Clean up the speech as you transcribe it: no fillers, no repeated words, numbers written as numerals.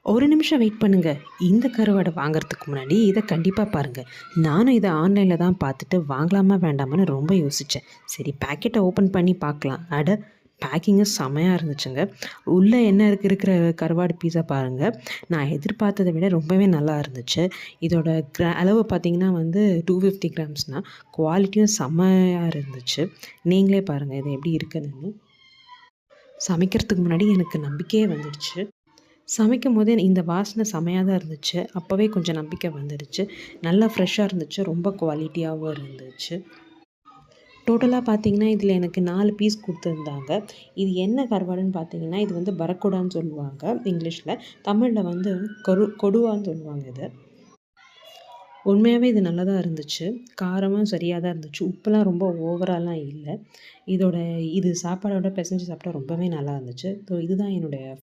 ஒரு நிமிஷம் வெயிட் பண்ணுங்க. இந்த கருவாட வாங்குறதுக்கு முன்னாடி இத கண்டிப்பா பாருங்க. நானும் இத ஆன்லைன்ல தான் பார்த்துட்டு வாங்கலாமா வேண்டாமான்னு ரொம்ப யோசிச்சேன். சரி பாக்கெட்ட ஓப்பன் பண்ணி பார்க்கலாம். அட! பேக்கிங்கும் செமையா இருந்துச்சுங்க. உள்ள என்ன இருக்கிற கருவாடு பீஸா பாருங்க. நான் எதிர்பார்த்தத விட ரொம்பவே நல்லா இருந்துச்சு. இதோட அளவு பார்த்தீங்கன்னா வந்து 250 கிராம்ஸ்னா, குவாலிட்டியும் செம்மையா இருந்துச்சு. நீங்களே பாருங்க இது எப்படி இருக்குதுன்னு. சமைக்கிறதுக்கு முன்னாடி எனக்கு நம்பிக்கையே வந்துடுச்சு. சமைக்கும்போதே இந்த வாசனை செமையா தான் இருந்துச்சு. அப்பவே கொஞ்சம் நம்பிக்கை வந்துடுச்சு. நல்லா ஃப்ரெஷ்ஷா இருந்துச்சு. ரொம்ப குவாலிட்டியாவும் இருந்துச்சு. டோட்டலா பார்த்தீங்கன்னா, இதில எனக்கு 4 பீஸ் குடுத்துருந்தாங்க. இது என்ன கருவாடுன்னு பார்த்தீங்கன்னா, இது வந்து பரக்குடான்னு சொல்லுவாங்க இங்கிலீஷ்ல. தமிழ்ல வந்து கொடுவான்னு சொல்லுவாங்க இத. உண்மையாவே இது நல்லா தான் இருந்துச்சு. காரமும் சரியா தான் இருந்துச்சு. உப்புலாம் ரொம்ப ஓவராலாம் இல்ல. இது சாப்பாடோட பெசஞ்சு சாப்பிட்டா ரொம்பவே நல்லா இருந்துச்சு. ஸோ இதுதான் என்னுடைய